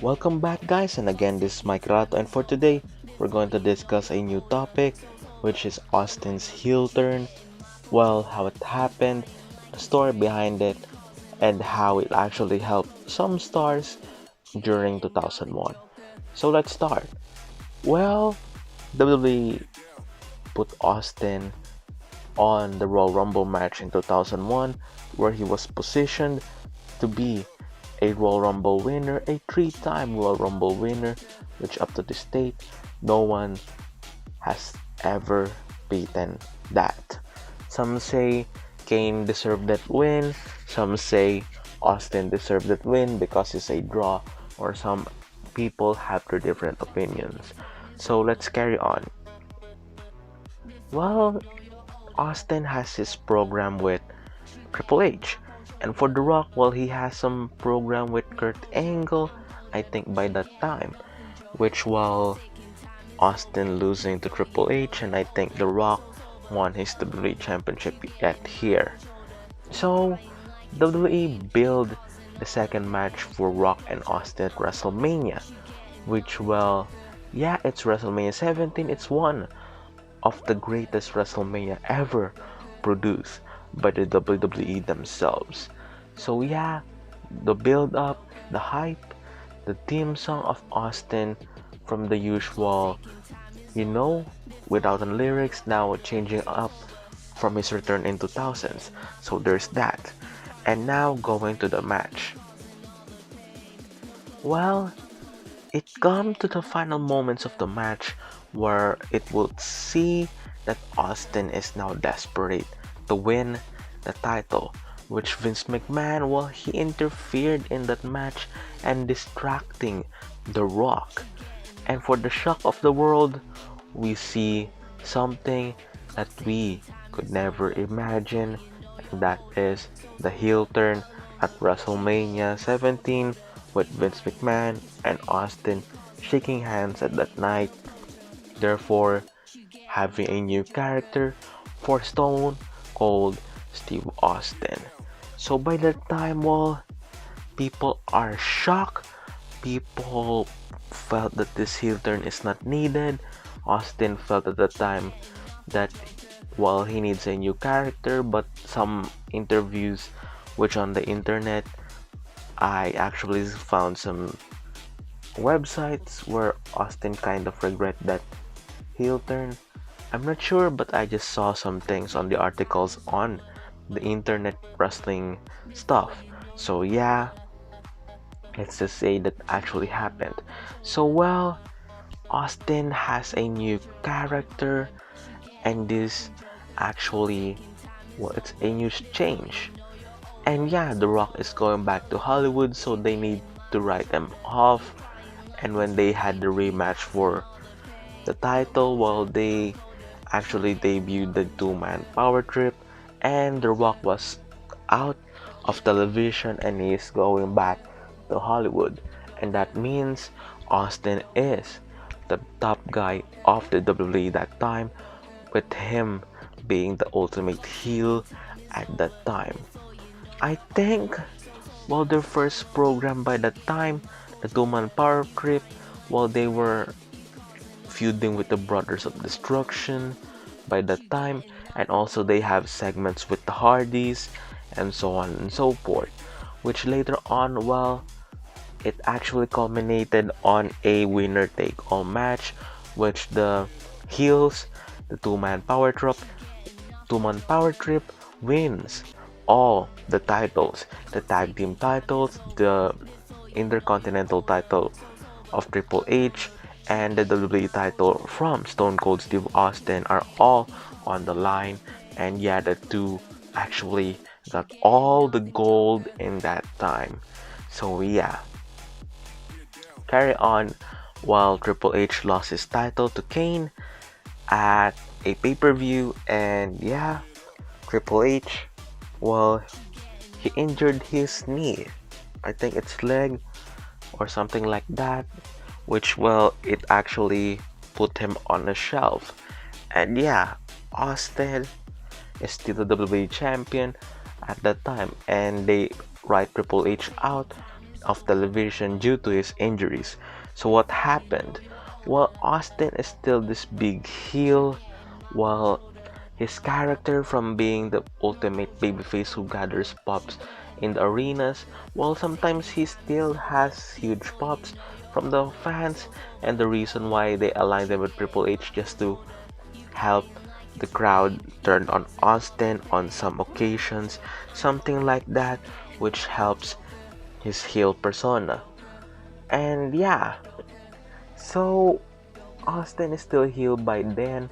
Welcome back, guys, and again, this is Mikeratto, and for today, we're going to discuss a new topic, which is Austin's heel turn. Well, how it happened, the story behind it, and how it actually helped some stars during 2001. So let's start. Well, WWE put Austin on the Royal Rumble match in 2001, where he was positioned to be a Royal Rumble winner, a three-time Royal Rumble winner, which up to this date, no one has ever beaten that. Some say Kane deserved that win, some say Austin deserved that win because it's a draw, or some people have their different opinions. So let's carry on. Well, Austin has his program with Triple H. And for The Rock, well, he has some program with Kurt Angle, I think by that time, which while Austin losing to Triple H, and I think The Rock won his WWE Championship at here. So, WWE build the second match for Rock and Austin at WrestleMania, which, well, yeah, it's WrestleMania 17, it's one of the greatest WrestleMania ever produced by the WWE themselves. So yeah, the build up, the hype, the theme song of Austin from the usual, you know, without the lyrics, now changing up from his return in 2000s. So there's that. And now going to the match. Well, it come to the final moments of the match where it would see that Austin is now desperate to win the title, which Vince McMahon, well, he interfered in that match and distracting The Rock. And for the shock of the world, we see something that we could never imagine, and that is the heel turn at WrestleMania 17 with Vince McMahon and Austin shaking hands at that night, therefore having a new character for Stone Cold Steve Austin. So by that time, well, people are shocked. People felt that this heel turn is not needed. Austin felt at the time that, well, he needs a new character, but some interviews which on the internet I actually found some websites where Austin kind of regret that heel turn. I'm not sure, but I just saw some things on the articles on the internet wrestling stuff. So yeah, let's just say that actually happened. So well, Austin has a new character, and this actually, well, it's a new change. And yeah, The Rock is going back to Hollywood, so they need to write them off. And when they had the rematch for the title, well, they actually debuted the two-man power trip, and The Rock was out of television and he's going back to Hollywood. And that means Austin is the top guy of the WWE that time, with him being the ultimate heel at that time. I think, well, their first program by that time, the two-man power trip, while they were feuding with the Brothers of Destruction by that time, and also they have segments with the Hardys and so on and so forth, which later on, well, it actually culminated on a winner take all match, which the heels, the two-man power trip wins all the titles, the tag team titles, the intercontinental title of Triple H, and the WWE title from Stone Cold Steve Austin are all on the line. And yeah, the two actually got all the gold in that time. So yeah, carry on while Triple H lost his title to Kane at a pay-per-view. And yeah, Triple H, well, he injured his knee, I think it's leg or something like that, which, well, it actually put him on a shelf. And yeah, Austin is still the WWE champion at that time, and they write Triple H out of television due to his injuries. So what happened? Well, Austin is still this big heel, while his character from being the ultimate babyface who gathers pops in the arenas, while sometimes he still has huge pops from the fans, and the reason why they aligned them with Triple H just to help the crowd turn on Austin on some occasions, something like that, which helps his heel persona. And yeah, so Austin is still heel by then,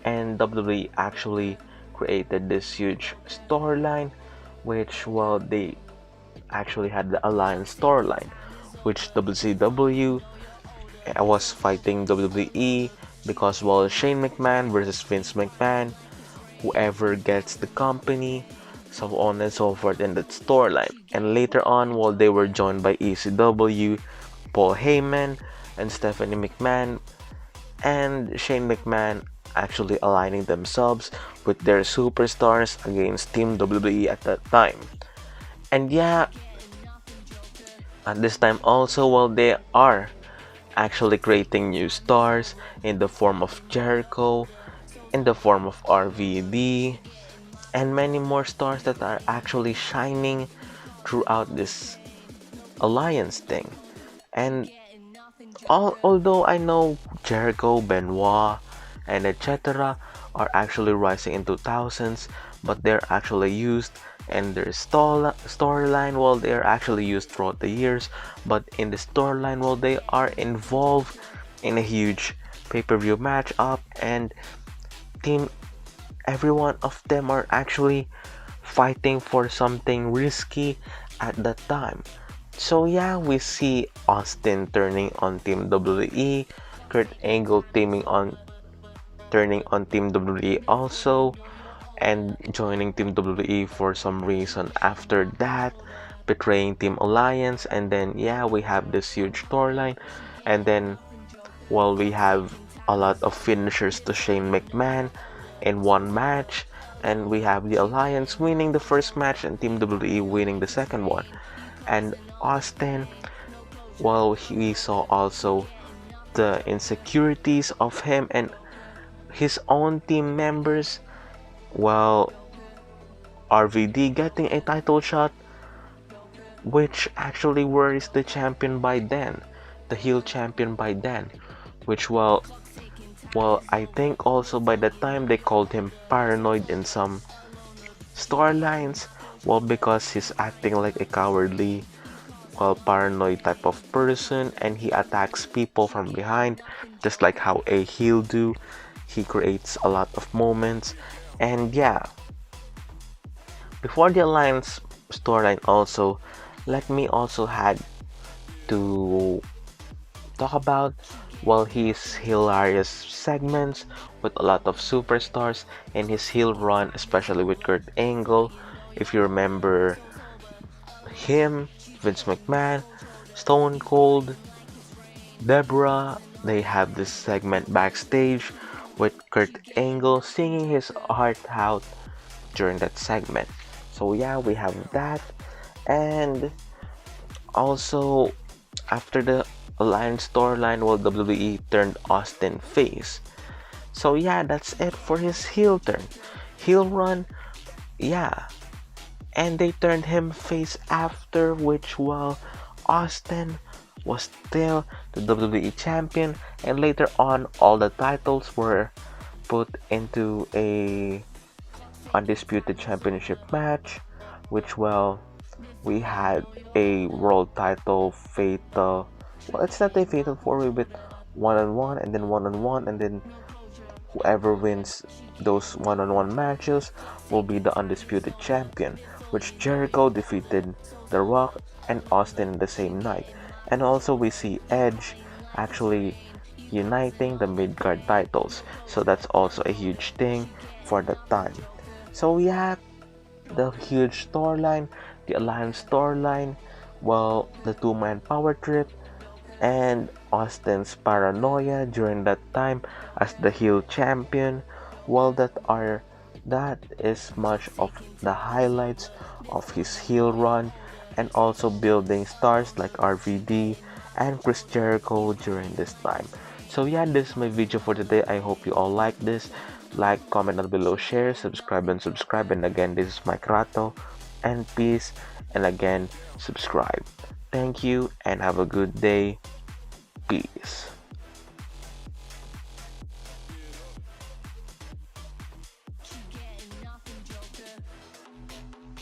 and WWE actually created this huge storyline, which, well, they actually had the Alliance storyline, which WCW was fighting WWE because, well, Shane McMahon versus Vince McMahon, whoever gets the company, so on and so forth in that storyline. And later on, while they were joined by ECW, Paul Heyman, and Stephanie McMahon, and Shane McMahon actually aligning themselves with their superstars against Team WWE at that time. And yeah, at this time also, while they are actually creating new stars in the form of Jericho, in the form of RVD, and many more stars that are actually shining throughout this alliance thing. And although I know Jericho, Benoit, and etc. are actually rising in 2000s, but they're actually used and their storyline, well, they're actually used throughout the years, but in the storyline, well, they are involved in a huge pay-per-view matchup, and team every one of them are actually fighting for something risky at that time. So yeah, we see Austin turning on Team WWE, Kurt Angle turning on Team WWE also, and joining Team WWE for some reason after that, betraying Team Alliance, and then yeah, we have this huge storyline, and then, well, we have a lot of finishers to Shane McMahon in one match, and we have the Alliance winning the first match and Team WWE winning the second one. And Austin, well, we saw also the insecurities of him and his own team members. Well, RVD getting a title shot, which actually worries the champion by then, the heel champion by then, which, well, I think also by the time they called him paranoid in some storylines, well, because he's acting like a cowardly, well, paranoid type of person, and he attacks people from behind, just like how a heel do. He creates a lot of moments, and yeah, before the Alliance storyline also, let me also had to talk about, well, his hilarious segments with a lot of superstars and his heel run, especially with Kurt Angle. If you remember him, Vince McMahon, Stone Cold, Deborah, they have this segment backstage with Kurt Angle singing his heart out during that segment. So yeah, we have that. And also, after the Alliance storyline, well, WWE turned Austin face. So yeah, that's it for his heel turn. Heel run, yeah. And they turned him face after, which, well, Austin was still the WWE champion, and later on all the titles were put into a undisputed championship match, which, well, we had a world title fatal, well, it's not a fatal 4-way, but one-on-one and then one-on-one, and then whoever wins those one-on-one matches will be the undisputed champion, which Jericho defeated The Rock and Austin in the same night. And also we see Edge actually uniting the mid-card titles, so that's also a huge thing for the time. So yeah, the huge storyline, the Alliance storyline, well, the two-man power trip, and Austin's paranoia during that time as the heel champion. Well, that is much of the highlights of his heel run, and also building stars like RVD and Chris Jericho during this time. So yeah, this is my video for today. I hope you all like this. Like, comment down below, share, subscribe, and again, this is Mikeratto, and peace, and again, subscribe. Thank you and have a good day. Peace.